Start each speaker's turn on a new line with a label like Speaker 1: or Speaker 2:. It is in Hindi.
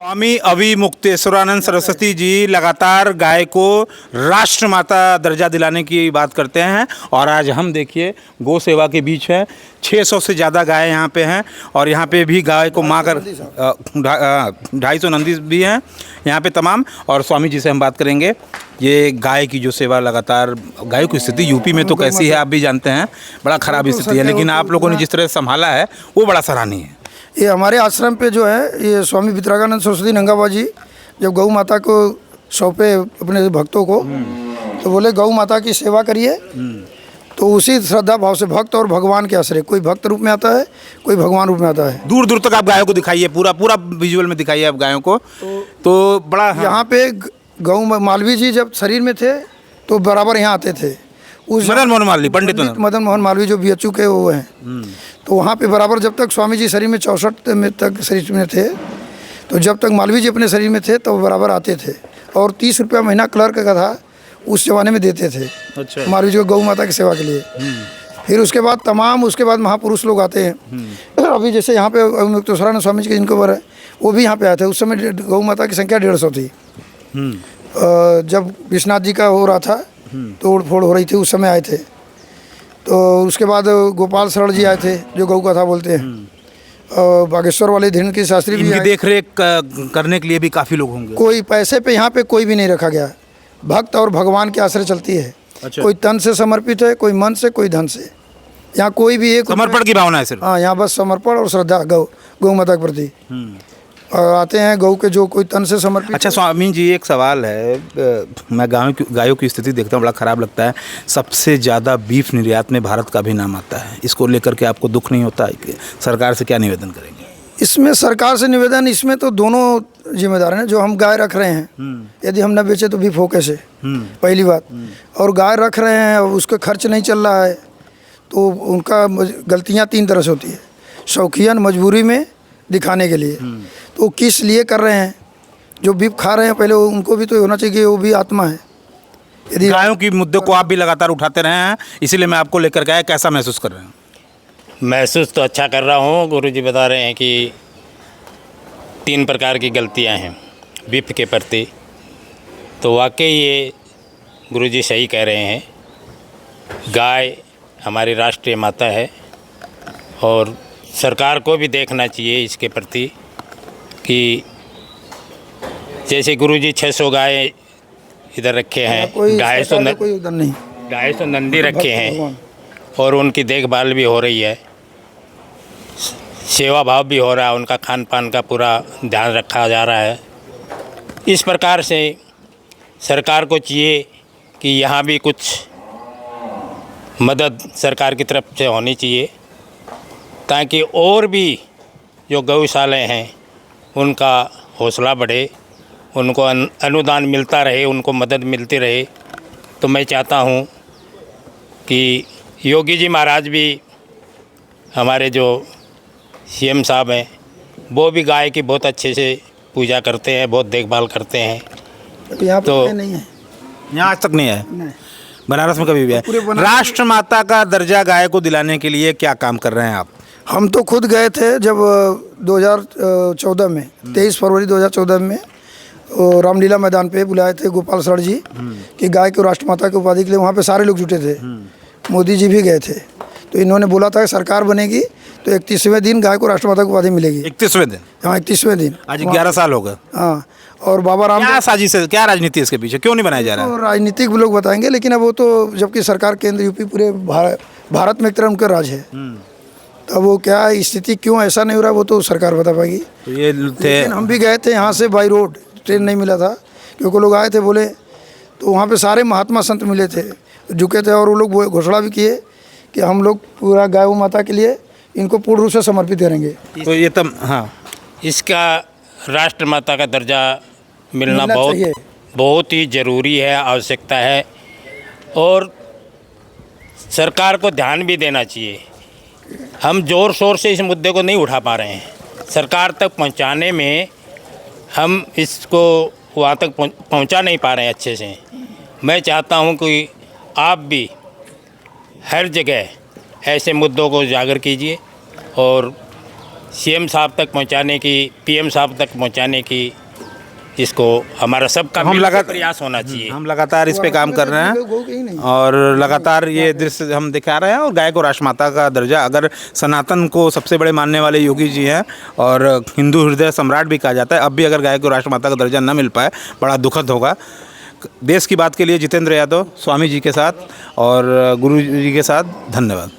Speaker 1: स्वामी अविमुक्तेश्वरानंद सरस्वती जी लगातार गाय को राष्ट्रमाता दर्जा दिलाने की बात करते हैं और आज हम देखिए गौ सेवा के बीच है। 600 से ज़्यादा गाय यहाँ पे हैं और यहाँ पे भी गाय को माँ कर 250 नंदी भी हैं यहाँ पे तमाम। और स्वामी जी से हम बात करेंगे। ये गाय की जो सेवा लगातार, गायों की स्थिति यूपी में तो कैसी है आप भी जानते हैं, बड़ा ख़राब स्थिति है, लेकिन आप लोगों ने जिस तरह संभाला है वो बड़ा सराहनीय है।
Speaker 2: ये हमारे आश्रम पे जो है ये स्वामी वितरागानंद सरस्वती नंगाबा जी जब गौ माता को सौंपे अपने भक्तों को, तो बोले गौ माता की सेवा करिए। तो उसी श्रद्धा भाव से भक्त और भगवान के आश्रय, कोई भक्त रूप में आता है, कोई भगवान रूप में आता है।
Speaker 1: दूर दूर तक आप गायों को दिखाइए, पूरा पूरा विजुअल में दिखाइए आप गायों को। तो बड़ा
Speaker 2: यहाँ पे गौ मालवीय जी जब शरीर में थे तो बराबर यहाँ आते थे। उस
Speaker 1: मदन मोहन मालवीय, पंडित
Speaker 2: मदन मोहन मालवीय जो BHU के वो हैं, तो वहाँ पे बराबर जब तक स्वामी जी शरीर में 64 में तक शरीर में थे, तो जब तक मालवीय जी अपने शरीर में थे तो बराबर आते थे और 30 रुपया महीना क्लर्क का था उस जमाने में देते थे।
Speaker 1: अच्छा।
Speaker 2: मालवीय जी को गौ माता की सेवा के लिए। फिर उसके बाद उसके बाद महापुरुष लोग आते हैं। अभी जैसे यहाँ पे अविमुक्तेश्वरानंद स्वामी जी के जिनको बर है वो भी यहाँ पे आए थे। उस समय गौ माता की संख्या 150 थी। जब विश्वनाथ जी का हो रहा था, तोड़ फोड़ हो रही थी, उस समय आए थे। तो उसके बाद गोपाल शरण जी आए थे जो गौ कथा बोलते हैं। और बागेश्वर वाले धीरेन्द्र की शास्त्री भी आए।
Speaker 1: देख रेख करने के लिए भी काफ़ी लोग होंगे।
Speaker 2: कोई पैसे पे यहाँ पे कोई भी नहीं रखा गया। भक्त और भगवान के आश्रय चलती है।
Speaker 1: अच्छा। कोई
Speaker 2: कोई तन से समर्पित है, कोई मन से, कोई धन से। यहाँ कोई भी एक
Speaker 1: समर्पण की भावना है सिर्फ।
Speaker 2: हाँ, यहाँ बस समर्पण और श्रद्धा गौ माता के प्रति। और आते हैं गौ के जो कोई तन से समर्पित।
Speaker 1: अच्छा स्वामी जी, एक सवाल है। मैं गायों की स्थिति देखता हूँ, बड़ा ख़राब लगता है। सबसे ज़्यादा बीफ निर्यात में भारत का भी नाम आता है। इसको लेकर के आपको दुख नहीं होता है कि सरकार से क्या निवेदन करेंगे?
Speaker 2: इसमें सरकार से निवेदन, इसमें तो दोनों जिम्मेदार हैं। जो हम गाय रख रहे हैं, यदि हम न बेचे तो बीफ हो कैसे, पहली बात। और गाय रख रहे हैं और उसका खर्च नहीं चल रहा है, तो उनका गलतियाँ 3 तरह से होती है। शौकियन, मजबूरी में, दिखाने के लिए। तो किस लिए कर रहे हैं? जो बीफ खा रहे हैं पहले उनको भी तो होना चाहिए कि वो भी आत्मा है। यदि
Speaker 1: गायों की मुद्दे को आप भी लगातार उठाते रहे हैं, इसीलिए मैं आपको लेकर के आया। कैसा महसूस कर रहे हैं?
Speaker 3: महसूस तो अच्छा कर रहा हूँ। गुरुजी बता रहे हैं कि 3 प्रकार की गलतियाँ हैं बीफ के प्रति, तो वाकई ये गुरुजी सही कह रहे हैं। गाय हमारी राष्ट्रीय माता है और सरकार को भी देखना चाहिए इसके प्रति कि जैसे गुरुजी 600 गाय इधर रखे हैं, 250 नंदी रखे हैं और उनकी देखभाल भी हो रही है, सेवा भाव भी हो रहा है, उनका खान पान का पूरा ध्यान रखा जा रहा है। इस प्रकार से सरकार को चाहिए कि यहाँ भी कुछ मदद सरकार की तरफ से होनी चाहिए, ताकि और भी जो गौशालाएँ हैं उनका हौसला बढ़े, उनको अनुदान मिलता रहे, उनको मदद मिलती रहे। तो मैं चाहता हूँ कि योगी जी महाराज भी, हमारे जो CM साहब हैं, वो भी गाय की बहुत अच्छे से पूजा करते हैं, बहुत देखभाल करते हैं।
Speaker 2: यहाँ
Speaker 1: तो
Speaker 2: नहीं है,
Speaker 1: यहाँ आज तक नहीं है।
Speaker 2: नहीं।
Speaker 1: बनारस में कभी भी है। राष्ट्रमाता का दर्जा गाय को दिलाने के लिए क्या काम कर रहे हैं आप?
Speaker 2: हम तो खुद गए थे जब 2014 में 23 फरवरी 2014 में रामलीला मैदान पे बुलाए थे गोपाल शरण जी कि गाय को राष्ट्रमाता की उपाधि के लिए। वहाँ पे सारे लोग जुटे थे, मोदी जी भी गए थे। तो इन्होंने बोला था कि सरकार बनेगी तो 31वें दिन गाय को राष्ट्रमाता की उपाधि मिलेगी।
Speaker 1: 31वें दिन?
Speaker 2: हाँ, 31वें दिन।
Speaker 1: आज 11 साल हो गए।
Speaker 2: हाँ, और बाबा राम,
Speaker 1: क्या साजिश है, क्या राजनीति इसके पीछे, क्यों नहीं बनाया जा रहा है?
Speaker 2: तो राजनीतिक लोग बताएंगे, लेकिन अब वो तो जबकि सरकार केंद्र यूपी पूरे भारत में एक तरह उनका राज है। अब वो क्या स्थिति क्यों ऐसा नहीं हो रहा वो तो सरकार बता पाएगी।
Speaker 1: तो ये थे,
Speaker 2: लेकिन हम भी गए थे यहाँ से बाई रोड, ट्रेन नहीं मिला था क्योंकि लोग आए थे बोले। तो वहाँ पे सारे महात्मा संत मिले थे, झुके थे, और वो लोग घोषणा भी किए कि हम लोग पूरा गाय माता के लिए इनको पूर्ण रूप से समर्पित करेंगे।
Speaker 1: तो ये तब, हाँ,
Speaker 3: इसका राष्ट्रमाता का दर्जा मिलना
Speaker 2: चाहिए।
Speaker 3: बहुत ही ज़रूरी है, आवश्यकता है, और सरकार को ध्यान भी देना चाहिए। हम ज़ोर शोर से इस मुद्दे को नहीं उठा पा रहे हैं। सरकार तक पहुंचाने में हम इसको वहाँ तक पहुंचा नहीं पा रहे हैं अच्छे से। मैं चाहता हूं कि आप भी हर जगह ऐसे मुद्दों को उजागर कीजिए और सीएम साहब तक पहुंचाने की, पीएम साहब तक पहुंचाने की, इसको हमारा सबका
Speaker 1: हम
Speaker 3: मिलकर
Speaker 1: लगातार
Speaker 3: प्रयास होना चाहिए।
Speaker 1: हम लगातार इस पे काम कर रहे हैं और लगातार ये दृश्य हम दिखा रहे हैं। और गाय को राष्ट्रमाता का दर्जा, अगर सनातन को सबसे बड़े मानने वाले योगी जी हैं और हिंदू हृदय सम्राट भी कहा जाता है, अब भी अगर गाय को राष्ट्रमाता का दर्जा न मिल पाए, बड़ा दुखद होगा। देश की बात के लिए जितेंद्र यादव स्वामी जी के साथ और गुरु जी के साथ, धन्यवाद।